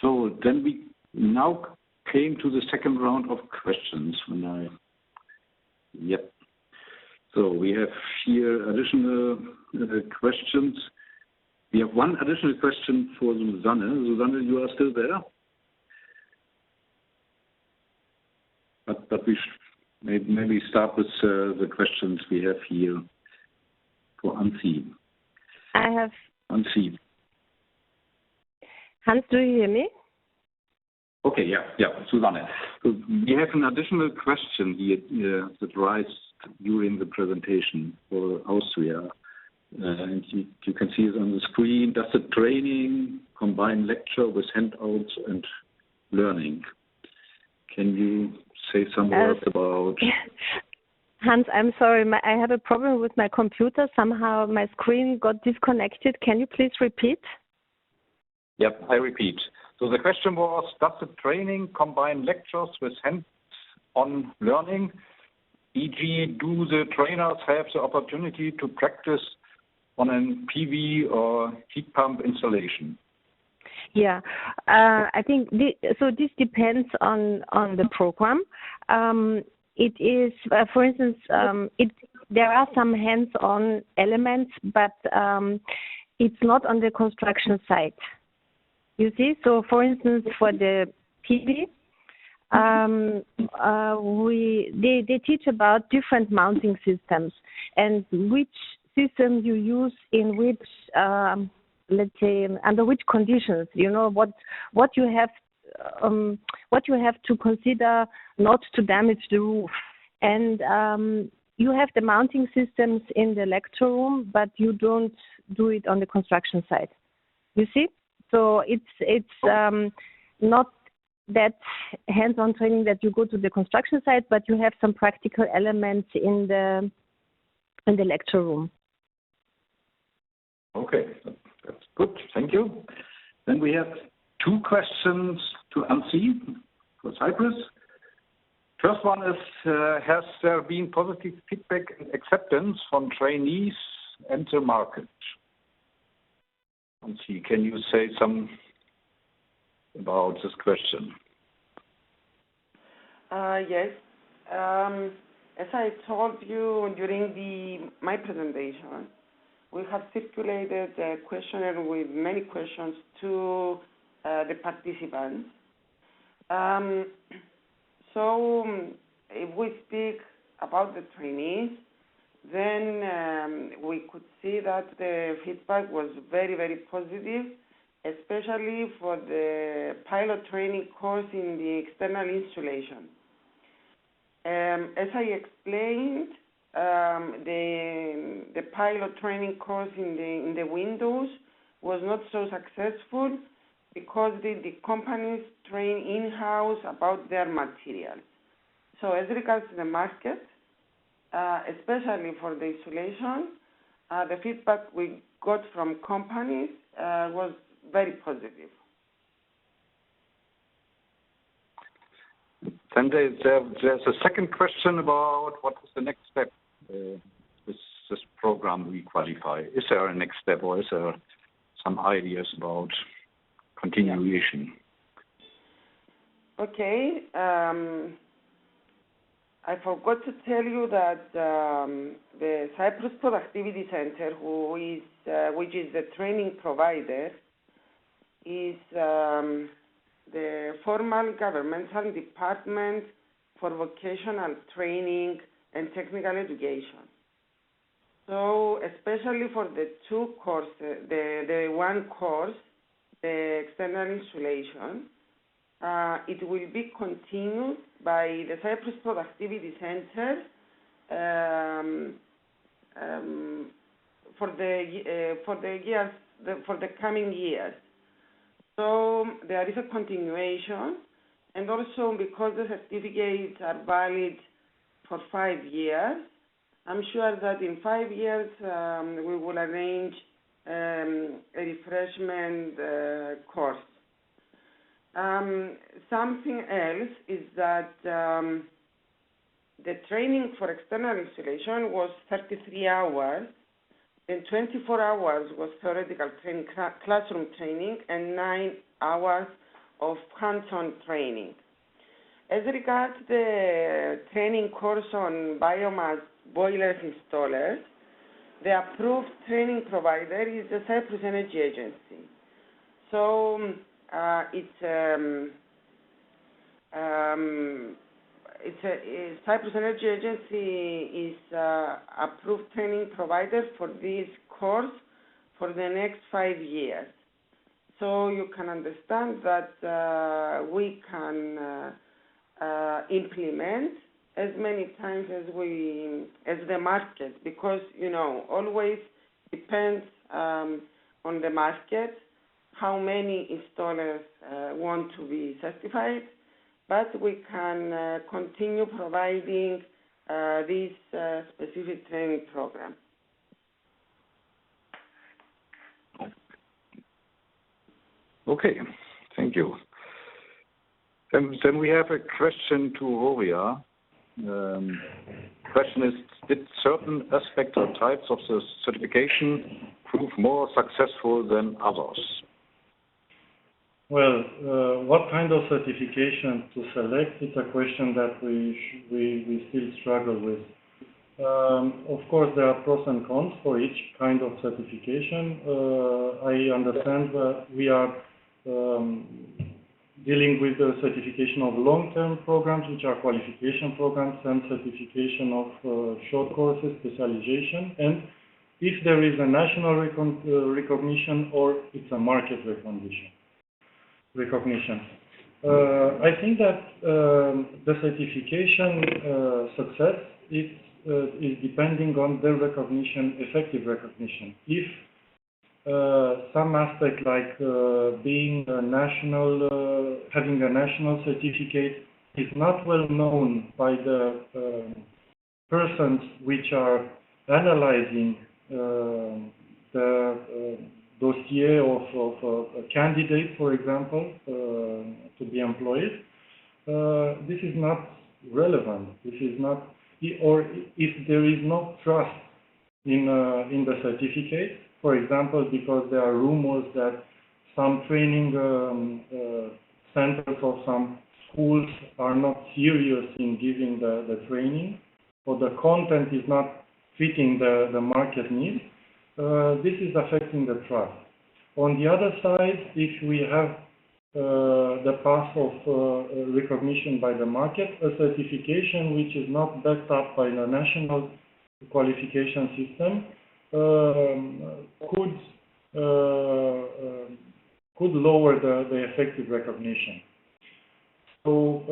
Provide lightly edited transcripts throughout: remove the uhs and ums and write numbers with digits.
So then we now came to the second round of questions. Yep. So we have here additional questions. We have one additional question for Susanne. Susanne, you are still there? But we should maybe start with the questions we have here for Ansi. I have. Ansi. Hans, do you hear me? Okay, yeah, Susanne. So we have an additional question here that arises during the presentation for Austria. And you can see it on the screen. Does the training combine lecture with handouts and learning? Can you say some words about... Hans, I'm sorry. I have a problem with my computer. Somehow my screen got disconnected. Can you please repeat? Yep, I repeat. So the question was, does the training combine lectures with hands-on learning? E.g., do the trainers have the opportunity to practice on an PV or heat pump installation? Yeah, I think this depends on the program. It is, for instance, there are some hands-on elements, but it's not on the construction site. You see, so for instance, for the PV, they teach about different mounting systems and which system you use in which, let's say, under which conditions. You know what you have to consider not to damage the roof, and you have the mounting systems in the lecture room, but you don't do it on the construction site. You see. So it's not that hands-on training that you go to the construction site, but you have some practical elements in the lecture room. Okay, that's good. Thank you. Then we have two questions to Ansi for Cyprus. First one is, has there been positive feedback and acceptance from trainees and the market? Ansi, can you say some about this question? Yes. As I told you during my presentation, we have circulated a questionnaire with many questions to the participants. So if we speak about the trainees, then we could see that the feedback was very, very positive, especially for the pilot training course in the external installation. As I explained, the pilot training course in the windows was not so successful because the companies train in-house about their materials. So as regards to the market, especially for the installation, the feedback we got from companies was very positive. Then there's a second question about what is the next step with this program we qualify. Is there a next step, or is there some ideas about continuation? Okay. I forgot to tell you that the Cyprus Productivity Center, which is the training provider, is the formal governmental department for vocational training and technical education. So especially for the two courses, the one course, the external installation, it will be continued by the Cyprus Productivity Center for the coming years. So there is a continuation, and also because the certificates are valid for 5 years, I'm sure that in 5 years we will arrange a refreshment course. Something else is that the training for external installation was 33 hours, and 24 hours was theoretical training, classroom training, and 9 hours of hands-on training. As regards the training course on biomass boilers installers, the approved training provider is the Cyprus Energy Agency. So Cyprus Energy Agency is approved training provider for this course for the next 5 years. So you can understand that we can implement as many times as the market, because always depends on the market how many installers want to be certified, but we can continue providing this specific training program. Okay, thank you. Then we have a question to Horia. Question is, did certain aspects or types of the certification prove more successful than others? Well, what kind of certification to select is a question that we still struggle with. Of course, there are pros and cons for each kind of certification. I understand that we are dealing with the certification of long-term programs, which are qualification programs, and certification of short courses, specialization, and if there is a national recognition or it's a market recognition. I think that the certification success is depending on the recognition, effective recognition. If some aspect like being a national, having a national certificate is not well known by the persons which are analyzing the dossier of a candidate, for example, to be employed, this is not relevant. This is not, or if there is no trust in the certificate, for example, because there are rumors that some training centers or some schools are not serious in giving the training, or the content is not fitting the market needs, this is affecting the trust. On the other side, if we have the path of recognition by the market, a certification which is not backed up by the national qualification system could lower the effective recognition. So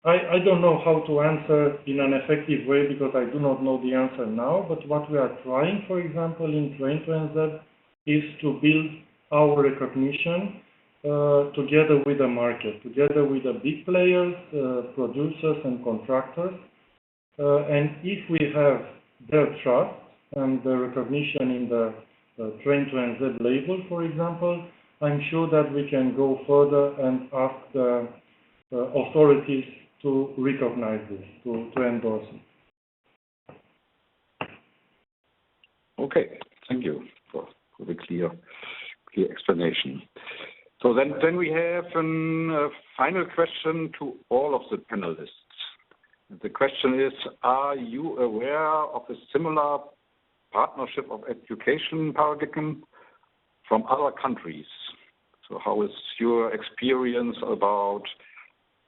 I don't know how to answer in an effective way because I do not know the answer now, but what we are trying, for example, in Train to NZEB is to build our recognition together with the market, together with the big players, producers and contractors. And if we have their trust and the recognition in the Train to NZEB label, for example, I'm sure that we can go further and ask the authorities to recognize this, to endorse it. Okay, thank you for the clear explanation. So then we have a final question to all of the panelists. The question is, are you aware of a similar partnership of education paradigm from other countries? So how is your experience about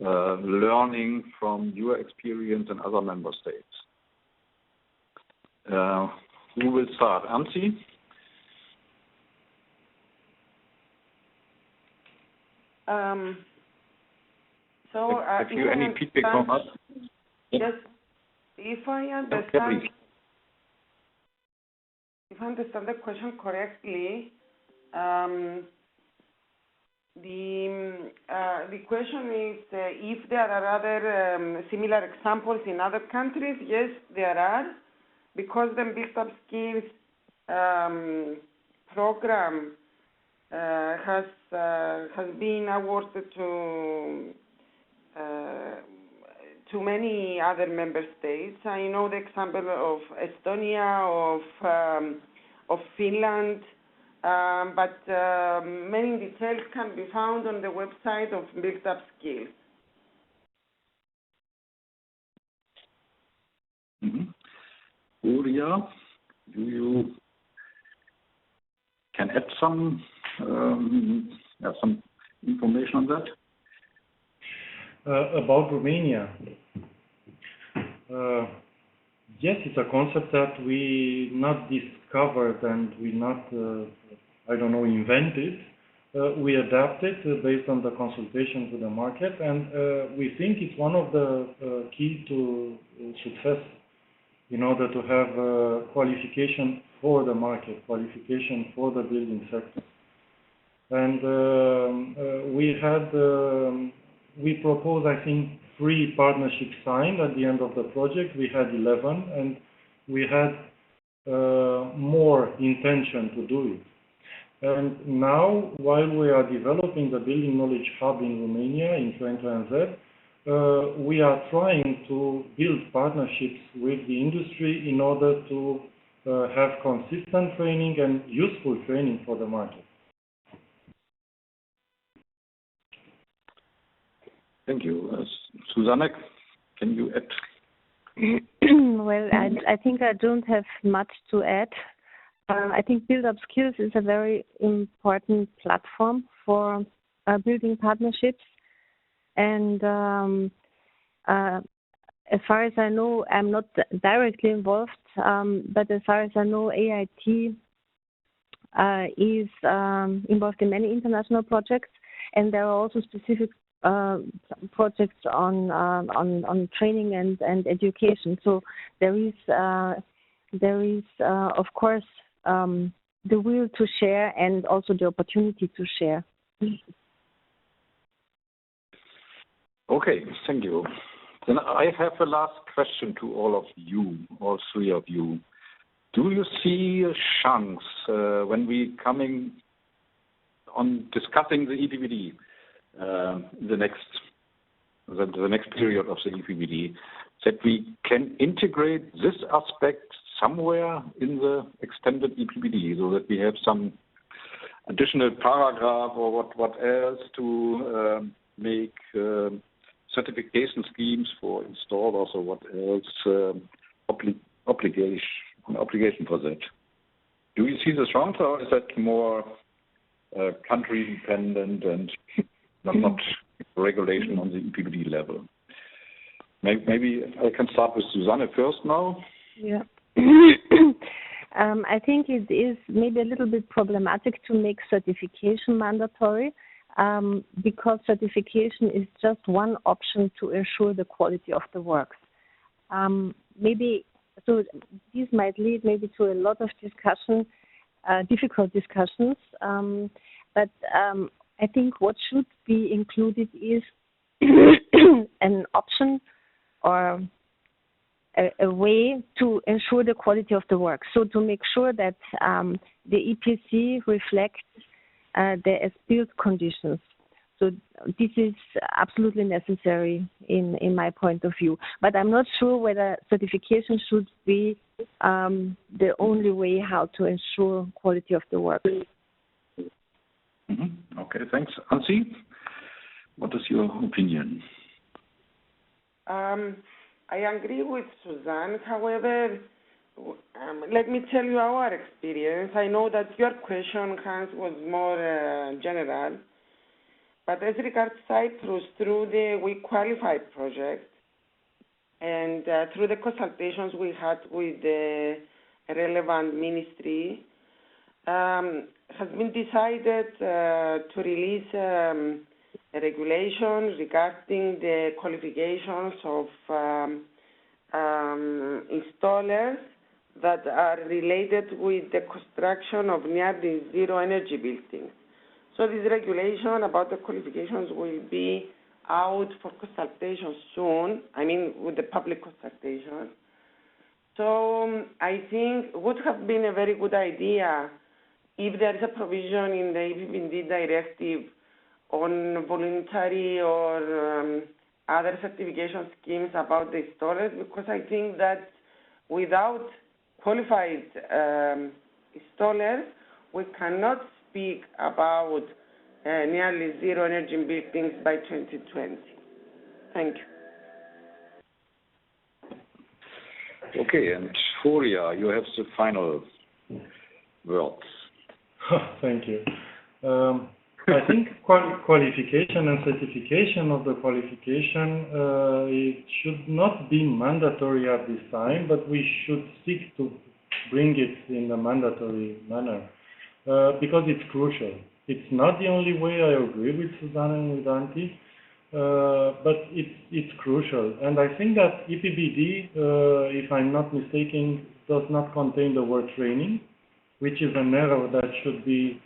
learning from your experience in other member states? Who will start? Ansi? Have you any feedback from us? Yes, if I understand, the question correctly, the question is if there are other similar examples in other countries. Yes, there are, because the Build Up Skills program has been awarded to many other member states. I know the example of Estonia, of Finland, but many details can be found on the website of Build Up Skills. Uria, you can add some information on that? About Romania. Yes, it's a concept that we not discovered and we not, invented. We adapted based on the consultation with the market, and we think it's one of the key to success in order to have qualification for the market, qualification for the building sector. And we proposed, I think, 3 partnerships signed at the end of the project. We had 11, and we had more intention to do it. And now, while we are developing the Building Knowledge Hub in Romania, in Trento NZEB, we are trying to build partnerships with the industry in order to have consistent training and useful training for the market. Thank you. Susanne, can you add? Well, I think I don't have much to add. I think Build Up Skills is a very important platform for building partnerships. And as far as I know, I'm not directly involved, but as far as I know, AIT is involved in many international projects, and there are also specific projects on training and education. So there is of course the will to share and also the opportunity to share. Okay, thank you. Then I have a last question to all of you, all 3 of you. Do you see a chance when we coming on discussing the EPBD, the next period of the EPBD, that we can integrate this aspect somewhere in the extended EPBD, so that we have some additional paragraph or what else to make certification schemes for installers or what else obligation for that? Do you see this chance, or is that more country dependent and not regulation on the EPBD level? Maybe I can start with Susanne first now. Yeah. I think it is maybe a little bit problematic to make certification mandatory, because certification is just one option to ensure the quality of the works. So this might lead maybe to a lot of discussion, difficult discussions, but I think what should be included is an option or a way to ensure the quality of the work. So to make sure that the EPC reflects the as-built conditions. So this is absolutely necessary in my point of view. But I'm not sure whether certification should be the only way how to ensure quality of the work. Mm-hmm. Okay, thanks. Hansi, what is your opinion? I agree with Suzanne. However, let me tell you our experience. I know that your question, Hans, was more general. But as regards Cyprus, through the We Qualify project and through the consultations we had with the relevant ministry, has been decided to release a regulation regarding the qualifications of installers that are related with the construction of nearly zero energy buildings. So this regulation about the qualifications will be out for consultation soon, with the public consultation. So I think it would have been a very good idea if there is a provision in the EPBD directive on voluntary or other certification schemes about the installers, because I think that without qualified installers, we cannot speak about nearly zero energy in buildings by 2020. Thank you. Okay, and Furia, you have the final words. Thank you. I think qualification and certification of the qualification, it should not be mandatory at this time, but we should seek to bring it in a mandatory manner because it's crucial. It's not the only way, I agree with Susanna and with Antti, but it's crucial. And I think that EPBD, if I'm not mistaken, does not contain the word training, which is an error that should be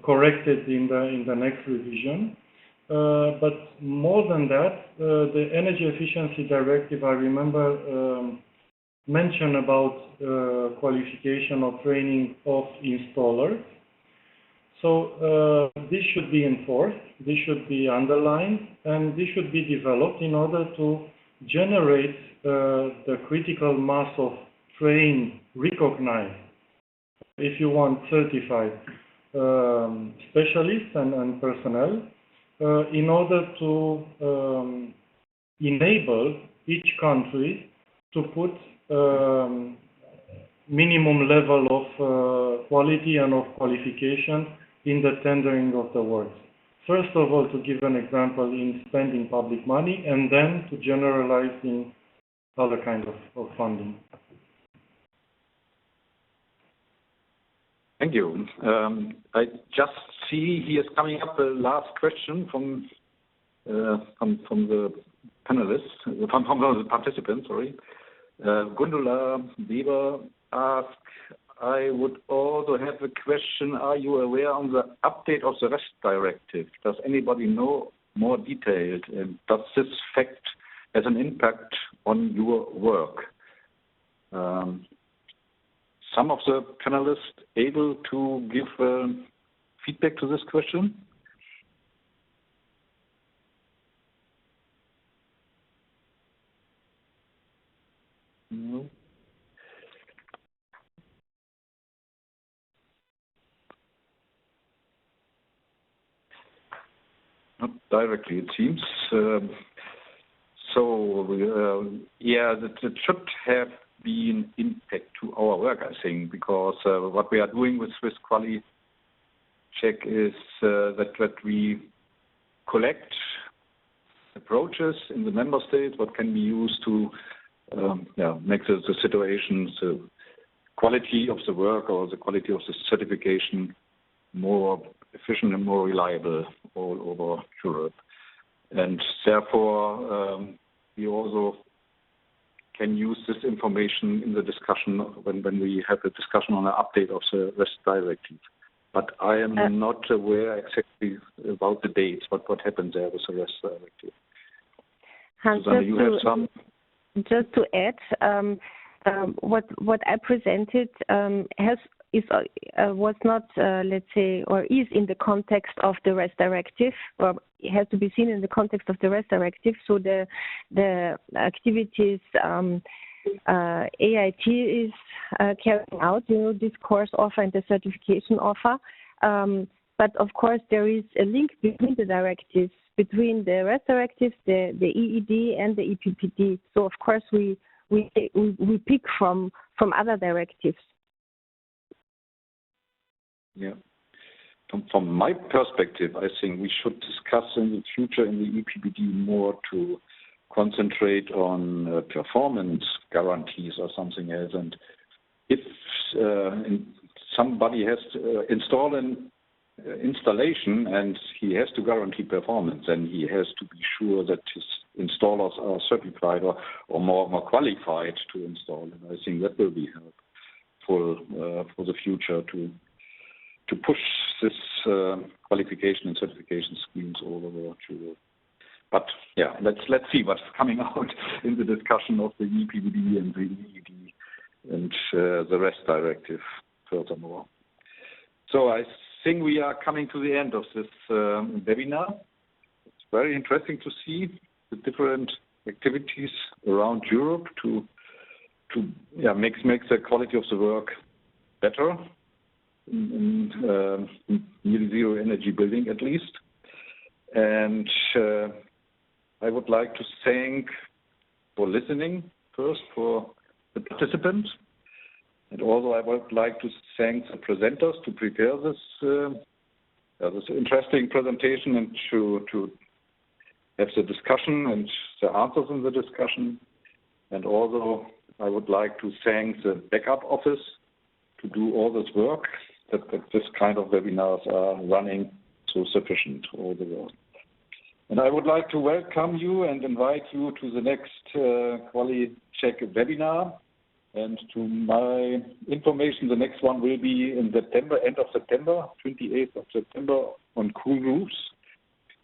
corrected in the next revision. But more than that, the Energy Efficiency Directive, I remember, mentioned about qualification or training of installers. So this should be enforced, this should be underlined, and this should be developed in order to generate the critical mass of trained, recognized, if you want, certified specialists and personnel in order to enable each country to put minimum level of quality and of qualification in the tendering of the works. First of all, to give an example in spending public money, and then to generalize in other kinds of funding. Thank you. I just see he is coming up the last question from the panelists, from the participants. Sorry, Gundula Weber asked, I would also have a question. Are you aware on the update of the REST directive? Does anybody know more detailed? And does this fact has an impact on your work? Some of the panelists able to give feedback to this question? No. Not directly, it seems. Yeah, it should have been impact to our work, I think, because what we are doing with Swiss QUALICheck is that we collect approaches in the member states, what can be used to make the situations, the quality of the work or the quality of the certification more efficient and more reliable all over Europe. And therefore, we also can use this information in the discussion when we have a discussion on an update of the REST directive. But I am not aware exactly about the dates, what happened there with the REST directive. Hans, Susanna, you have some? Just to add, what I presented was not, let's say, or is in the context of the REST directive, or it has to be seen in the context of the REST directive. So the activities AIT is carrying out, this course offer and the certification offer. But of course, there is a link between the directives, between the REST directives, the EED and the EPPD. So of course, we pick from other directives. Yeah. From my perspective, I think we should discuss in the future in the EPBD more to concentrate on performance guarantees or something else. And if somebody has to install an installation and he has to guarantee performance, then he has to be sure that his installers are certified or more qualified to install. And I think that will be helpful for the future to push this qualification and certification schemes all over Europe. But yeah, let's see what's coming out in the discussion of the EPBD and the EED and the REST directive furthermore. So I think we are coming to the end of this webinar. It's very interesting to see the different activities around Europe to make the quality of the work better nearly zero energy building at least. And I would like to thank for listening first for the participants. And also I would like to thank the presenters to prepare this interesting presentation and to have the discussion and the answers in the discussion. And also I would like to thank the backup office to do all this work, that this kind of webinars are running so sufficient all the world. And I would like to welcome you and invite you to the next QUALICheCK webinar. And to my information, the next one will be in September, end of September, 28th of September, on cool roofs,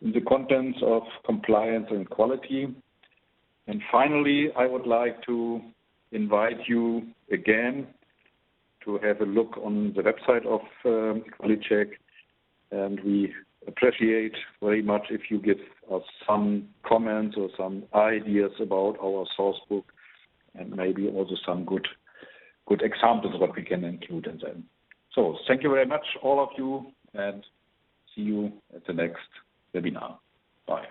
in the contents of compliance and quality. And finally, I would like to invite you again to have a look on the website of QUALICheCK. And we appreciate very much if you give us some comments or some ideas about our source book, and maybe also some good examples of what we can include in them. So thank you very much, all of you, and see you at the next webinar. Bye.